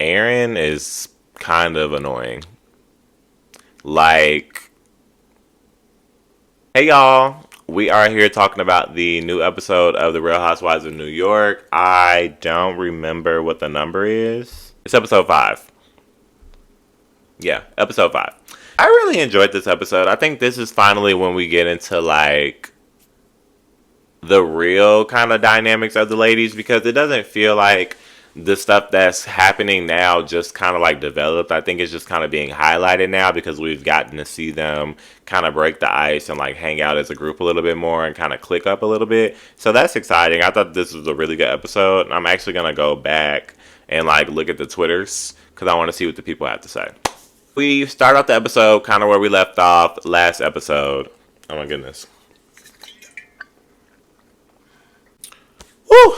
ERIN is kind of annoying. Like, hey y'all, we are here talking about the new episode of The Real Housewives of New York. I don't remember what the number is. It's episode 5. Yeah, episode 5. I really enjoyed this episode. I think this is finally when we get into like the real kind of dynamics of the ladies, because it doesn't feel like the stuff that's happening now just kind of like developed. I think it's just kind of being highlighted now because we've gotten to see them kind of break the ice and like hang out as a group a little bit more and kind of click up a little bit. So that's exciting. I thought this was a really good episode, and I'm actually going to go back and like look at the Twitters because I want to see what the people have to say. We start off the episode kind of where we left off last episode. Oh my goodness. Woo!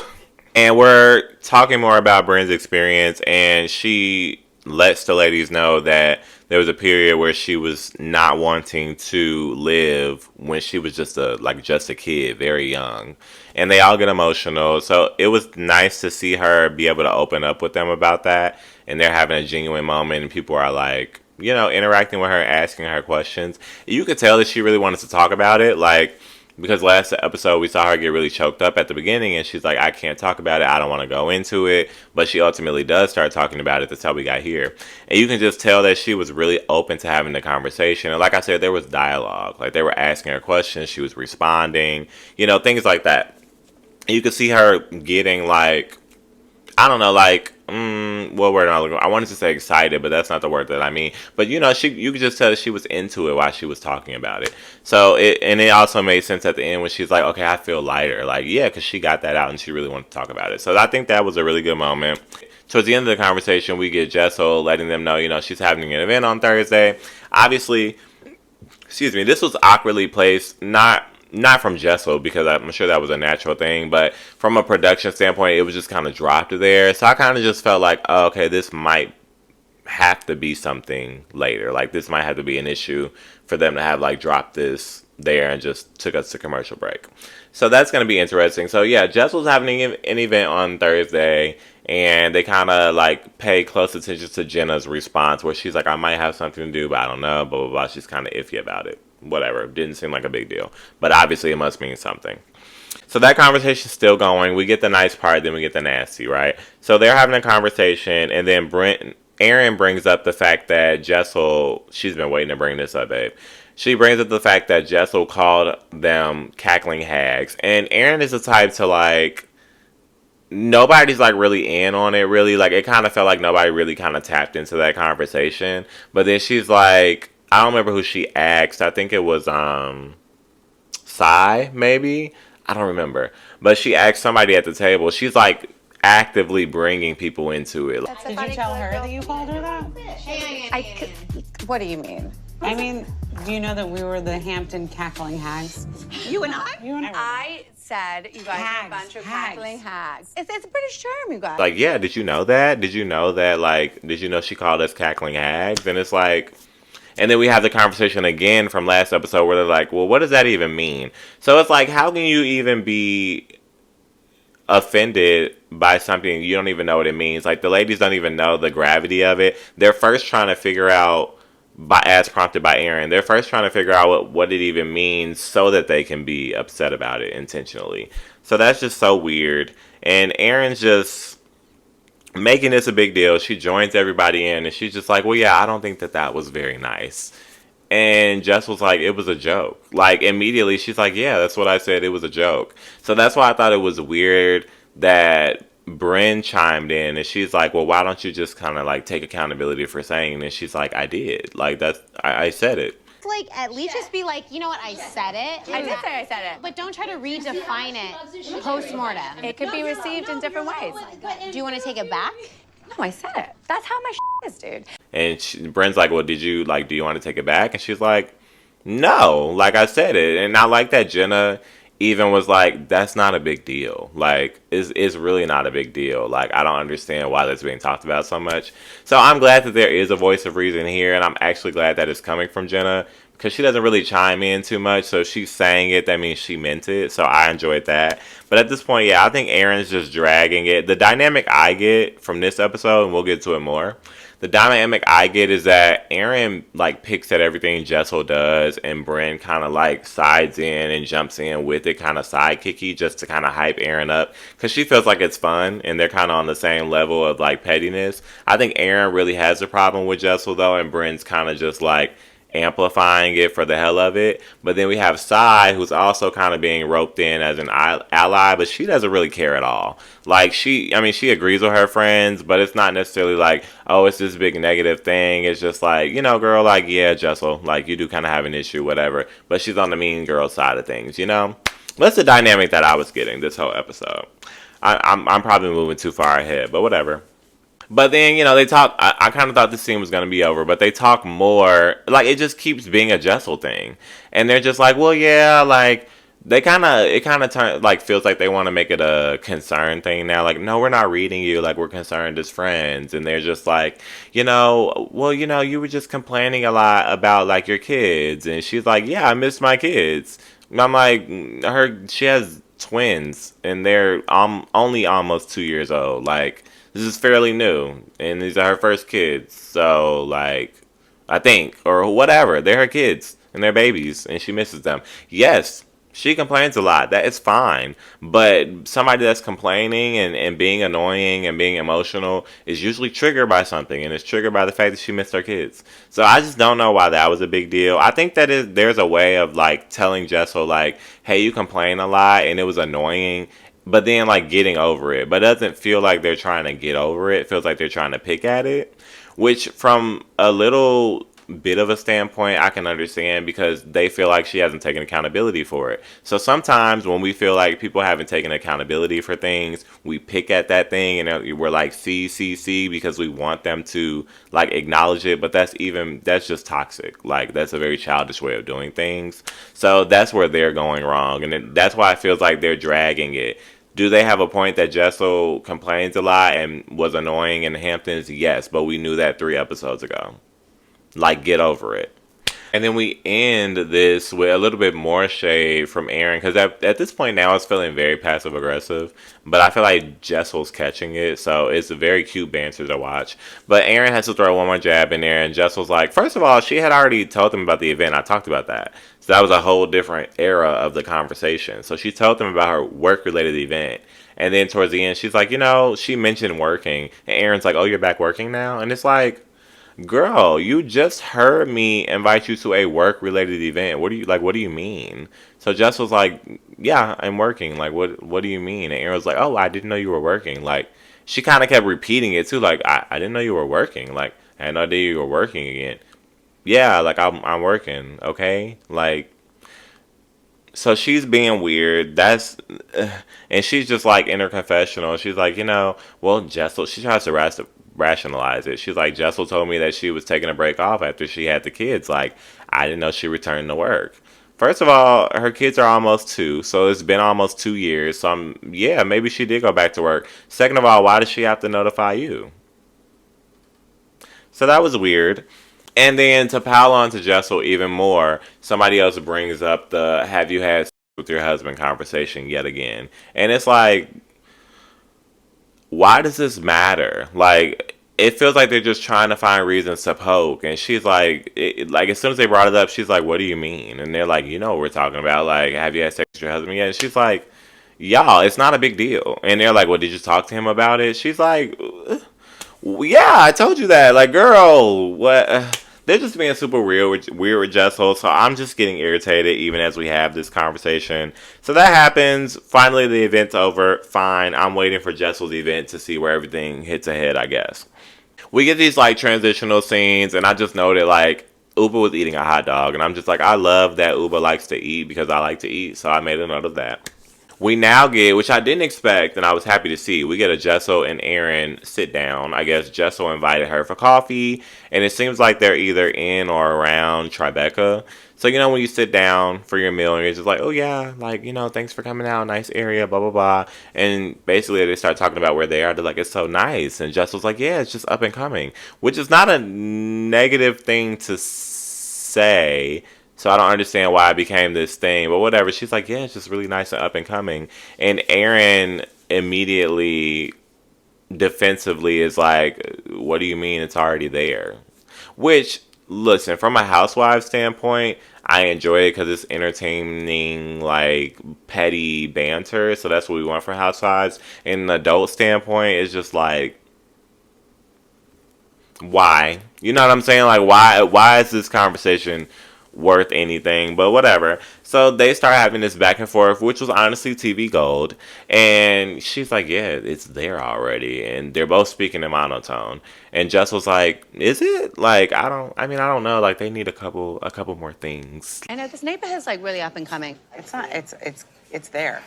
And we're talking more about Bryn's experience, and she lets the ladies know that there was a period where she was not wanting to live when she was just a kid, very young. And they all get emotional. So it was nice to see her be able to open up with them about that. And they're having a genuine moment, and people are like, you know, interacting with her, asking her questions. You could tell that she really wanted to talk about it, like, because last episode we saw her get really choked up at the beginning, and she's like, I can't talk about it, I don't want to go into it, but she ultimately does start talking about it. That's how we got here. And you can just tell that she was really open to having the conversation. And like I said, there was dialogue. Like, they were asking her questions, she was responding, you know, things like that. And you could see her getting like, I don't know, like, what word am I looking for? I wanted to say excited, but that's not the word that I mean. But, you know, you could just tell that she was into it while she was talking about it. So, it also made sense at the end when she's like, okay, I feel lighter. Like, yeah, because she got that out and she really wanted to talk about it. So, I think that was a really good moment. Towards the end of the conversation, we get Jessel letting them know, you know, she's having an event on Thursday. Obviously, this was awkwardly placed, not from Jessel, because I'm sure that was a natural thing, but from a production standpoint, it was just kind of dropped there. So I kind of just felt like, oh, okay, this might have to be something later. Like, this might have to be an issue for them to have like dropped this there and just took us to commercial break. So that's going to be interesting. So yeah, Jessel's having an event on Thursday, and they kind of like pay close attention to Jenna's response where she's like, I might have something to do, but I don't know, blah, blah, blah. She's kind of iffy about it. Whatever. Didn't seem like a big deal. But obviously it must mean something. So that conversation's still going. We get the nice part, then we get the nasty, right? So they're having a conversation, and then ERIN brings up the fact that Jessel, she's been waiting to bring this up, babe. She brings up the fact that Jessel called them cackling hags. And ERIN is the type to like, nobody's like really in on it, really. Like, it kind of felt like nobody really kind of tapped into that conversation. But then she's like, I don't remember who she asked. I think it was Sai, maybe. I don't remember. But she asked somebody at the table. She's like actively bringing people into it. Did you tell her that you called her that? What do you mean? I mean, do you know that we were the Hampton cackling hags? You and I? You and I said you guys are a bunch of cackling hags. It's a British term, you guys. Like, yeah, did you know that? Did you know that, like, did you know she called us cackling hags? And it's like, and then we have the conversation again from last episode where they're like, well, what does that even mean? So it's like, how can you even be offended by something you don't even know what it means? Like, the ladies don't even know the gravity of it. They're first trying to figure out, as prompted by ERIN, they're first trying to figure out what it even means so that they can be upset about it intentionally. So that's just so weird. And ERIN's just making this a big deal. She joins everybody in, and she's just like, well, yeah, I don't think that was very nice. And Jess was like, it was a joke. Like, immediately she's like, yeah, that's what I said, it was a joke. So that's why I thought it was weird that Bryn chimed in, and she's like, well, why don't you just kind of like take accountability for saying it? And she's like, I did. Like, I said it. Like, at least just be like, you know what, I said it. I did say I said it. But don't try to redefine it post-mortem. It could be received in different ways. Do you want to take it back? No, I said it. That's how my is, dude. And Bryn's like, well, do you want to take it back? And she's like, no, like, I said it. And I like that Jenna even was like, that's not a big deal. Like, it's really not a big deal. Like, I don't understand why that's being talked about so much. So I'm glad that there is a voice of reason here, and I'm actually glad that it's coming from Jenna, because she doesn't really chime in too much. So if she's saying it, that means she meant it. So I enjoyed that. But at this point, yeah, I think Erin's just dragging it. The dynamic I get from this episode, and we'll get to it more. The dynamic I get is that Erin like picks at everything Jessel does, and Bryn kind of like sides in and jumps in with it, kind of sidekicky, just to kind of hype Erin up because she feels like it's fun, and they're kind of on the same level of like pettiness. I think Erin really has a problem with Jessel though, and Bryn's kind of just like amplifying it for the hell of it. But then we have Sai, who's also kind of being roped in as an ally, but she doesn't really care at all. Like she agrees with her friends, but it's not necessarily like, oh, it's this big negative thing. It's just like, girl, like, yeah, Jessel, like, you do kind of have an issue, whatever. But she's on the mean girl side of things, That's the dynamic that I was getting this whole episode. I'm probably moving too far ahead, but whatever. But then, they talk. I kind of thought this scene was going to be over, but they talk more. Like, it just keeps being a Jessel thing. And they're just like, well, yeah, like, it kind of like, feels like they want to make it a concern thing now. Like, no, we're not reading you. Like, we're concerned as friends. And they're just like, well, you were just complaining a lot about, like, your kids. And she's like, yeah, I miss my kids. And I'm like, she has twins, and they're only almost 2 years old. Like, this is fairly new, and these are her first kids. So, like, I think, or whatever, they're her kids, and they're babies, and she misses them. Yes, she complains a lot. That is fine. But somebody that's complaining and being annoying and being emotional is usually triggered by something, and it's triggered by the fact that she missed her kids. So I just don't know why that was a big deal. I think that there's a way of, like, telling Jessel, like, hey, you complain a lot, and it was annoying, but then, like, getting over it. But it doesn't feel like they're trying to get over it. It feels like they're trying to pick at it, which from a little bit of a standpoint I can understand, because they feel like she hasn't taken accountability for it. So sometimes when we feel like people haven't taken accountability for things, we pick at that thing and we're like, see, because we want them to, like, acknowledge it. But that's just toxic. Like, that's a very childish way of doing things. So that's where they're going wrong, and that's why it feels like they're dragging it. Do they have a point that Jessel complains a lot and was annoying in the Hamptons? Yes, but we knew that 3 episodes ago. Like, get over it. And then we end this with a little bit more shade from Erin, because at this point now it's feeling very passive aggressive, but I feel like Jessel's catching it, so it's a very cute banter to watch. But Erin has to throw one more jab in there, and Jessel's like, first of all, she had already told them about the event. I talked about that. So that was a whole different era of the conversation. So she told them about her work-related event. And then towards the end, she's like, she mentioned working. And Erin's like, oh, you're back working now? And it's like, girl, you just heard me invite you to a work-related event. What do you mean? So Jess was like, yeah, I'm working. Like, what do you mean? And Aaron was like, oh, I didn't know you were working. Like, she kind of kept repeating it too. Like, I didn't know you were working. Like, I had no idea you were working again. Yeah, like, I'm working, okay? Like, so she's being weird. And she's just like in her confessional. She's like, well, Jessel, she tries to rationalize it. She's like, Jessel told me that she was taking a break off after she had the kids. Like, I didn't know she returned to work. First of all, her kids are almost 2, so it's been almost 2 years. So yeah, maybe she did go back to work. Second of all, why does she have to notify you? So that was weird. And then to pile on to Jessel even more, somebody else brings up the have you had sex with your husband conversation yet again. And it's like, why does this matter? Like, it feels like they're just trying to find reasons to poke. And she's like, like, as soon as they brought it up, she's like, what do you mean? And they're like, what we're talking about. Like, have you had sex with your husband yet? And she's like, y'all, it's not a big deal. And they're like, well, did you talk to him about it? She's like, yeah, I told you that. Like, girl, what? They're just being super weird with Jessel, so I'm just getting irritated even as we have this conversation. So that happens. Finally, the event's over. Fine. I'm waiting for Jessel's event to see where everything hits ahead, I guess. We get these, like, transitional scenes, and I just noted, like, Uba was eating a hot dog, and I'm just like, I love that Uba likes to eat because I like to eat, so I made a note of that. We now get, which I didn't expect and I was happy to see, we get a Jessel and Erin sit down. I guess Jessel invited her for coffee, and it seems like they're either in or around Tribeca. So, when you sit down for your meal and you're just like, oh yeah, like, thanks for coming out, nice area, blah, blah, blah. And basically they start talking about where they are. They're like, it's so nice. And Jessel's like, yeah, it's just up and coming, which is not a negative thing to say. So I don't understand why it became this thing, but whatever. She's like, yeah, it's just really nice and up and coming. And Erin immediately defensively is like, what do you mean it's already there? Which, listen, from a housewife standpoint, I enjoy it because it's entertaining, like, petty banter. So that's what we want for housewives. In an adult standpoint, it's just like, why? You know what I'm saying? Like, why is this conversation worth anything? But whatever. So they start having this back and forth, which was honestly TV gold. And she's like, yeah, it's there already. And they're both speaking in monotone. And Jess was like, is it? Like, I don't know. Like, they need a couple more things. I know this neighborhood's like really up and coming. It's not. It's there.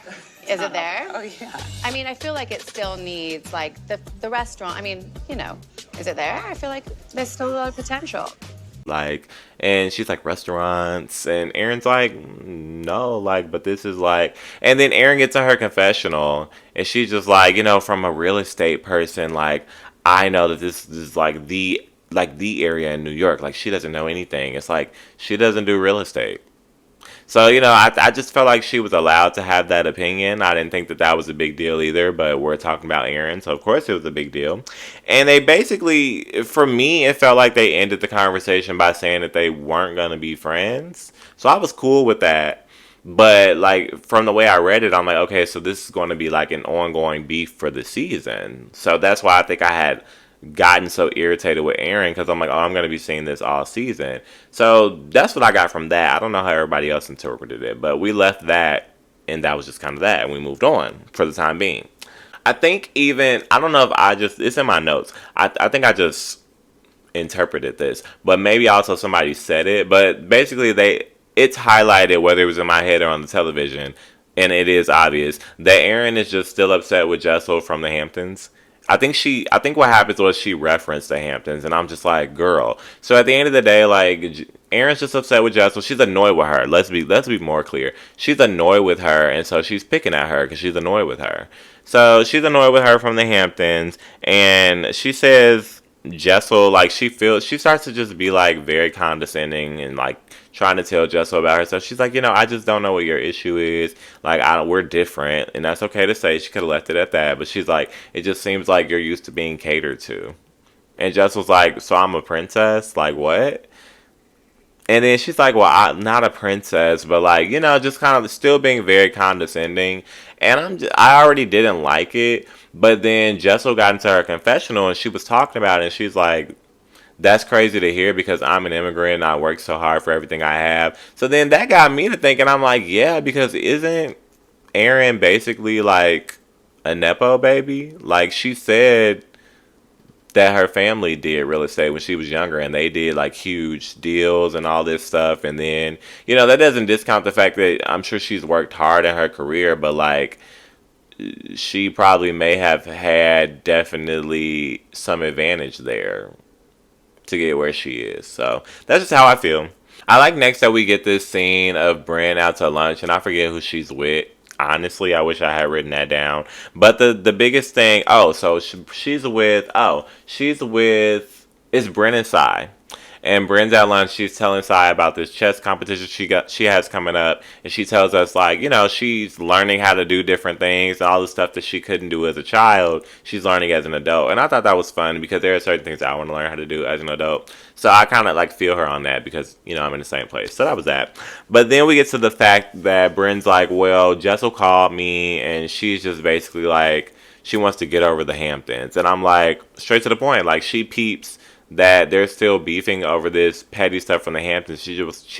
Is it there? Oh yeah. I mean, I feel like it still needs like the restaurant. I mean, you know, is it there? I feel like there's still a lot of potential. Like, and she's like, restaurants, and Erin's like, no, like, but this is like, and then Erin gets to her confessional, and she's just like, from a real estate person, like, I know that this is like the area in New York. Like, she doesn't know anything. It's like she doesn't do real estate. So, I just felt like she was allowed to have that opinion. I didn't think that that was a big deal either, but we're talking about Erin, so of course it was a big deal. And they basically, for me, it felt like they ended the conversation by saying that they weren't going to be friends. So I was cool with that. But, like, from the way I read it, I'm like, okay, so this is going to be like an ongoing beef for the season. So that's why I think I had gotten so irritated with Erin, because I'm like, oh, I'm going to be seeing this all season. So that's what I got from that. I don't know how everybody else interpreted it, but we left that, and that was just kind of that, and we moved on for the time being. I think I don't know if it's in my notes. I think I just interpreted this, but maybe also somebody said it, but basically it's highlighted, whether it was in my head or on the television, and it is obvious that Erin is just still upset with Jessel from the Hamptons. I think what happens was she referenced the Hamptons, and I'm just like, girl. So at the end of the day, like, Erin's just upset with Jessel. She's annoyed with her. Let's be more clear. She's annoyed with her, and so she's picking at her because she's annoyed with her. So she's annoyed with her from the Hamptons, and she says Jessel, like, she starts to just be like very condescending and like trying to tell Jessel about herself. She's like, I just don't know what your issue is. Like, we're different, and that's okay to say. She could have left it at that, but she's like, it just seems like you're used to being catered to. And Jessel's like, so I'm a princess? Like, what? And then she's like, well, I'm not a princess, but like, just kind of still being very condescending. And I already didn't like it, but then Jessel got into her confessional and she was talking about it, and she's like, that's crazy to hear because I'm an immigrant and I work so hard for everything I have. So then that got me to thinking, I'm like, yeah, because isn't Erin basically like a Nepo baby? Like, she said that her family did real estate when she was younger, and they did like huge deals and all this stuff. And then, that doesn't discount the fact that I'm sure she's worked hard in her career, but like, she probably may have had definitely some advantage there to get where she is. So that's just how I feel. I like next that we get this scene of Brynn out to lunch, and I forget who she's with. Honestly, I wish I had written that down. But the biggest thing, she's with it's Brynn and Sai. And Brynn's at lunch. She's telling Sai about this chess competition she has coming up, and she tells us like, she's learning how to do different things, and all the stuff that she couldn't do as a child, she's learning as an adult. And I thought that was fun because there are certain things I want to learn how to do as an adult. So I kind of like feel her on that because I'm in the same place. So that was that. But then we get to the fact that Brynn's like, well, Jessel called me, and she's just basically like, she wants to get over the Hamptons. And I'm like, straight to the point. Like, she peeps that they're still beefing over this petty stuff from the Hamptons. She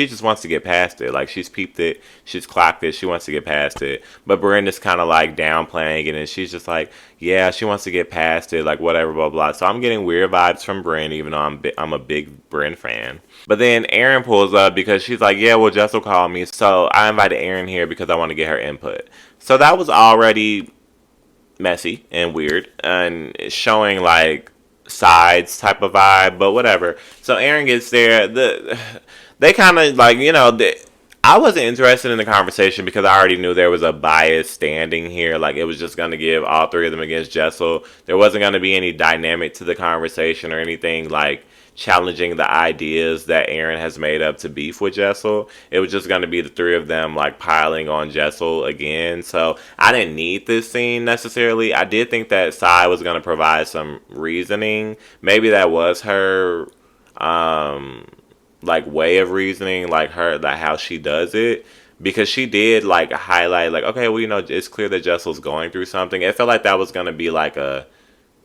just wants to get past it. Like, she's peeped it, she's clocked it, she wants to get past it. But Brynn is kind of like downplaying it, and she's just like, yeah, she wants to get past it, like whatever, blah blah. So I'm getting weird vibes from Brynn, even though I'm a big Brynn fan. But then Erin pulls up because she's like, yeah, well, Jessel called me, so I invited Erin here because I want to get her input. So that was already messy and weird, and showing like sides type of vibe, but whatever. So Erin gets there. They kind of like, I wasn't interested in the conversation because I already knew there was a bias standing here. Like, it was just going to give all three of them against Jessel. There wasn't going to be any dynamic to the conversation or anything like challenging the ideas that Erin has made up to beef with Jessel. It was just going to be the three of them like piling on Jessel again. So I didn't need this scene necessarily. I did think that Sai was going to provide some reasoning. Maybe that was her like way of reasoning, like her, like how she does it, because she did like highlight like, okay, well, you know, it's clear that Jessel's going through something. It felt like that was going to be like a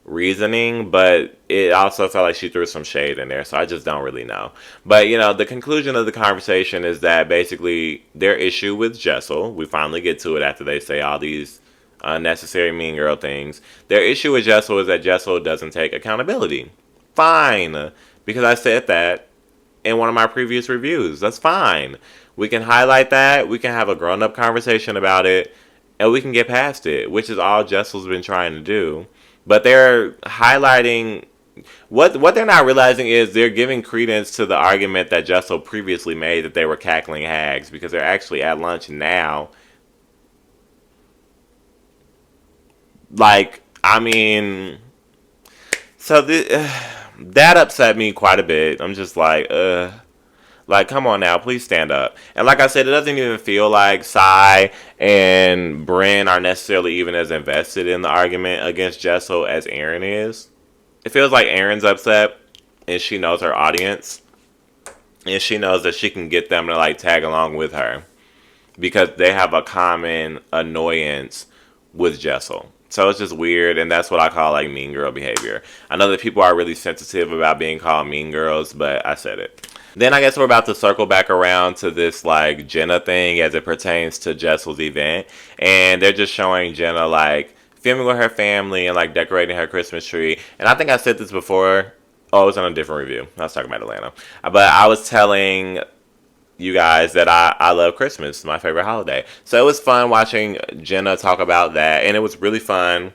reasoning, but it also felt like she threw some shade in there, so I just don't really know. But you know, the conclusion of the conversation is that basically their issue with Jessel, we finally get to it after they say all these unnecessary mean girl things. Their issue with Jessel is that Jessel doesn't take accountability. Fine, because I said that in one of my previous reviews. That's fine. We can highlight that. We can have a grown-up conversation about it, and we can get past it, which is all Jessel's been trying to do. But they're highlighting what they're not realizing is they're giving credence to the argument that Jessel previously made that they were cackling hags, because they're actually at lunch now. Like, I mean, so that upset me quite a bit. I'm just like, come on now, please stand up. And like I said, it doesn't even feel like Sai and Bryn are necessarily even as invested in the argument against Jessel as Erin is. It feels like Erin's upset, and she knows her audience, and she knows that she can get them to like tag along with her because they have a common annoyance with Jessel. So it's just weird, and that's what I call like mean girl behavior. I know that people are really sensitive about being called mean girls, but I said it. Then I guess we're about to circle back around to this like Jenna thing as it pertains to Jessel's event, and they're just showing Jenna like filming with her family and like decorating her Christmas tree. And I think I said this before. Oh, it was on a different review. I was talking about Atlanta, but I was telling you guys that I love Christmas, my favorite holiday. So it was fun watching Jenna talk about that, and it was really fun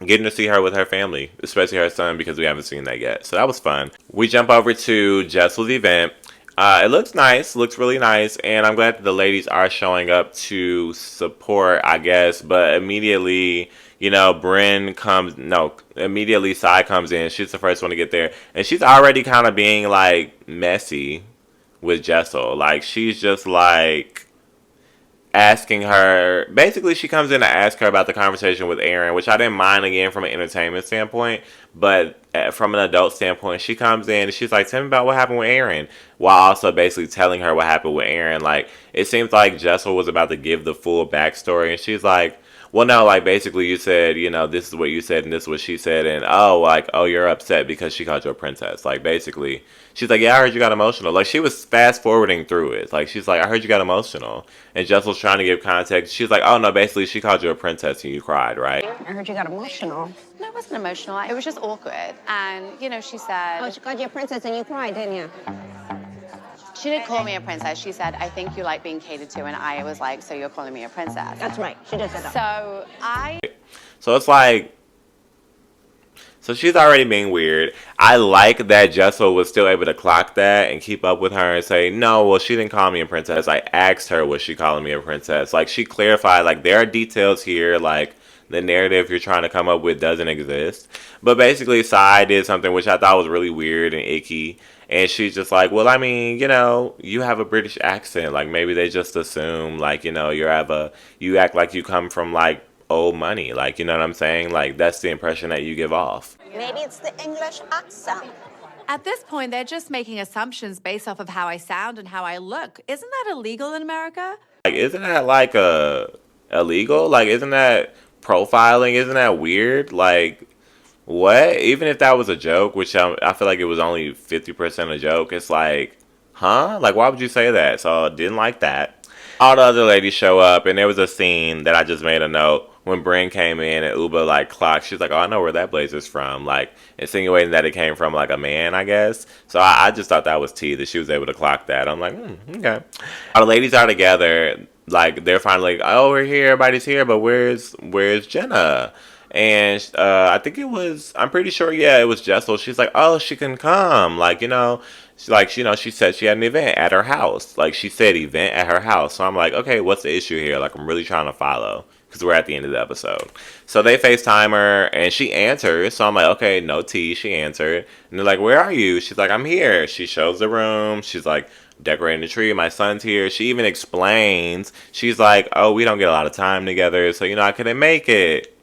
getting to see her with her family, especially her son, because we haven't seen that yet. So that was fun. We jump over to Jessel's event. It looks nice, looks really nice, and I'm glad that the ladies are showing up to support, I guess, but immediately, you know, immediately Sai comes in. She's the first one to get there, and she's already kind of being like messy with Jessel. Like, she's just like asking her, basically she comes in to ask her about the conversation with Erin, which I didn't mind again from an entertainment standpoint, but from an adult standpoint, she comes in and she's like, tell me about what happened with Erin, while also basically telling her what happened with Erin. Like, it seems like Jessel was about to give the full backstory, and she's like, well, no, like, basically you said, you know, this is what you said and this is what she said, and oh, you're upset because she called you a princess. Like, basically, she's like, yeah, I heard you got emotional. Like, she was fast forwarding through it. Like, she's like, I heard you got emotional. And Jessel's trying to give context. She's like, oh, no, basically, she called you a princess and you cried, right? I heard you got emotional. No, it wasn't emotional. It was just awkward. And, you know, she said... Oh, she called you a princess and you cried, didn't you? She didn't call me a princess. She said, I think you like being catered to. And I was like, so you're calling me a princess? That's right. She just said that. So it's like, so she's already being weird. I like that Jessel was still able to clock that and keep up with her and say, no, well, she didn't call me a princess. I asked her, was she calling me a princess? Like, she clarified, like, there are details here, like, the narrative you're trying to come up with doesn't exist. But basically, Sai did something which I thought was really weird and icky. And she's just like, well, I mean, you know, you have a British accent. Like, maybe they just assume, like, you know, you act like you come from, like, old money. Like, you know what I'm saying? Like, that's the impression that you give off. Maybe it's the English accent. At this point, they're just making assumptions based off of how I sound and how I look. Isn't that illegal in America? Like, isn't that, like, illegal? Like, isn't that profiling? Isn't that weird? Like, what? Even if that was a joke, which I feel like it was only 50% a joke, it's like, huh? Like, why would you say that? So I didn't like that. All the other ladies show up, and there was a scene that I just made a note when Bryn came in and Uba, like, clocked. She's like, oh, I know where that blazer's from. Like, insinuating that it came from, like, a man, I guess. So I just thought that was tea, that she was able to clock that. I'm like, okay. All the ladies are together. Like, they're finally like, oh, we're here, everybody's here, but where's Jenna? And I think it was, I'm pretty sure, yeah, it was Jessel. She's like, oh, she can come. Like, she said she had an event at her house. Like, she said event at her house. So I'm like, okay, what's the issue here? Like, I'm really trying to follow because we're at the end of the episode. So they FaceTime her and she answers. So I'm like, okay, no tea. She answered. And they're like, where are you? She's like, I'm here. She shows the room. She's like, decorating the tree. My son's here. She even explains. She's like, oh, we don't get a lot of time together. So, I couldn't make it.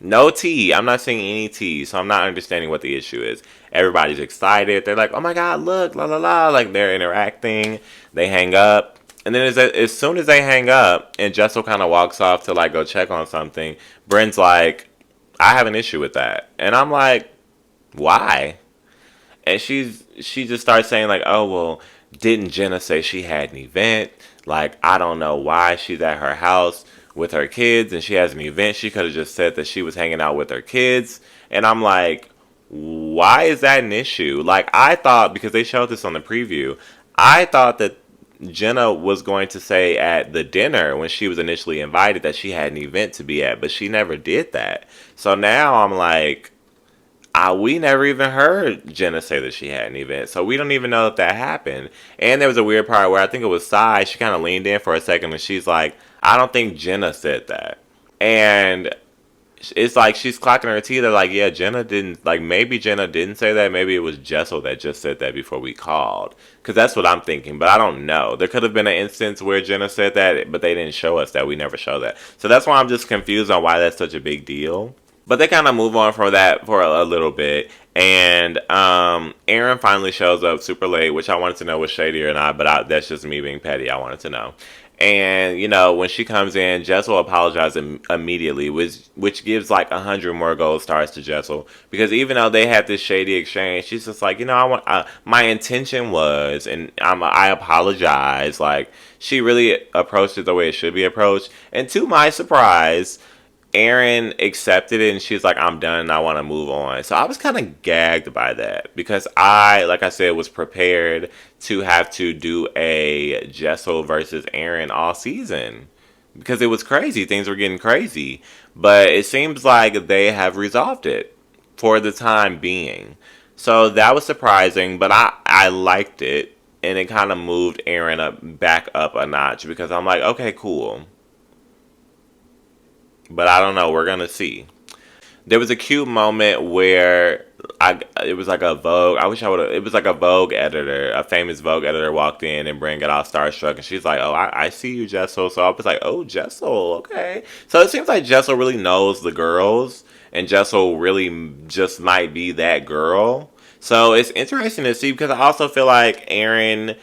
No tea. I'm not seeing any tea, so I'm not understanding what the issue is. Everybody's excited. They're like, oh my God, look, la la la. Like, they're interacting. They hang up. And then as soon as they hang up, and Jessel kind of walks off to, like, go check on something, Bryn's like, I have an issue with that. And I'm like, why? And she just starts saying, like, oh, well, didn't Jenna say she had an event? Like, I don't know why she's at her house with her kids and she has an event. She could have just said that she was hanging out with her kids. And I'm like, why is that an issue? Like, I thought, because they showed this on the preview, I thought that Jenna was going to say at the dinner when she was initially invited that she had an event to be at, but she never did that. So now I'm like, we never even heard Jenna say that she had an event, so we don't even know if that happened. And there was a weird part where I think it was Sai. She kind of leaned in for a second, and she's like, "I don't think Jenna said that." And it's like she's clocking her teeth. They're like, "Yeah, Jenna didn't. Like, maybe Jenna didn't say that. Maybe it was Jessel that just said that before we called." Because that's what I'm thinking, but I don't know. There could have been an instance where Jenna said that, but they didn't show us that. We never show that, so that's why I'm just confused on why that's such a big deal. But they kind of move on from that for a little bit. And ERIN finally shows up super late, which I wanted to know was shady or not. But that's just me being petty. I wanted to know. And, when she comes in, Jessel apologizes immediately, which gives like 100 more gold stars to Jessel. Because even though they had this shady exchange, she's just like, my intention was, and I apologize. Like, she really approached it the way it should be approached. And to my surprise, ERIN accepted it and she was like, I'm done and I want to move on. So I was kind of gagged by that because like I said, was prepared to have to do a Jessel versus ERIN all season because it was crazy. Things were getting crazy. But it seems like they have resolved it for the time being. So that was surprising, but I liked it and it kind of moved ERIN back up a notch because I'm like, okay, cool. But I don't know. We're going to see. There was a cute moment where it was like a Vogue. I wish I would have. It was like a Vogue editor, a famous Vogue editor walked in and Brynn got all starstruck. And she's like, oh, I see you, Jessel. So I was like, oh, Jessel. Okay. So it seems like Jessel really knows the girls. And Jessel really just might be that girl. So it's interesting to see because I also feel like ERIN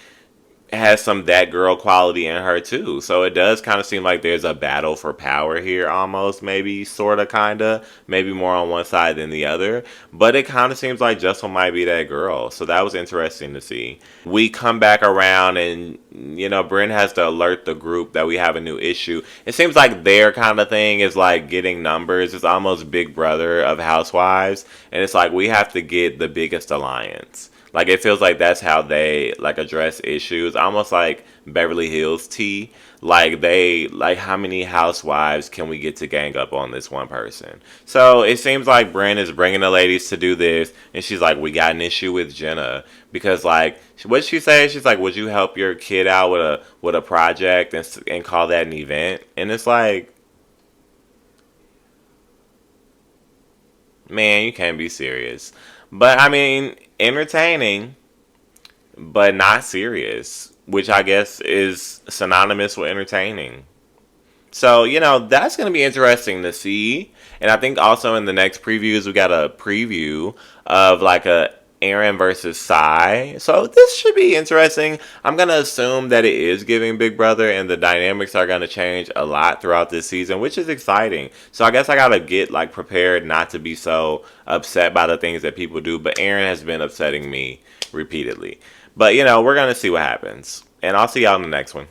has some that girl quality in her too. So it does kind of seem like there's a battle for power here almost, maybe, sort of, kind of. Maybe more on one side than the other. But it kind of seems like Jessel might be that girl. So that was interesting to see. We come back around and, Brynn has to alert the group that we have a new issue. It seems like their kind of thing is like getting numbers. It's almost Big Brother of Housewives. And it's like we have to get the biggest alliance. Like, it feels like that's how they, like, address issues. Almost like Beverly Hills tea. Like, how many housewives can we get to gang up on this one person? So, it seems like Brynn is bringing the ladies to do this. And she's like, we got an issue with Jenna. Because, like, what'd she say? She's like, would you help your kid out with a project and call that an event? And it's like, man, you can't be serious. But, I mean, entertaining, but not serious, which I guess is synonymous with entertaining. So, that's going to be interesting to see. And I think also in the next previews, we got a preview of like a ERIN versus Sai. So this should be interesting. I'm going to assume that it is giving Big Brother and the dynamics are going to change a lot throughout this season, which is exciting. So I guess I got to get like prepared not to be so upset by the things that people do. But ERIN has been upsetting me repeatedly. But, we're going to see what happens. And I'll see y'all in the next one.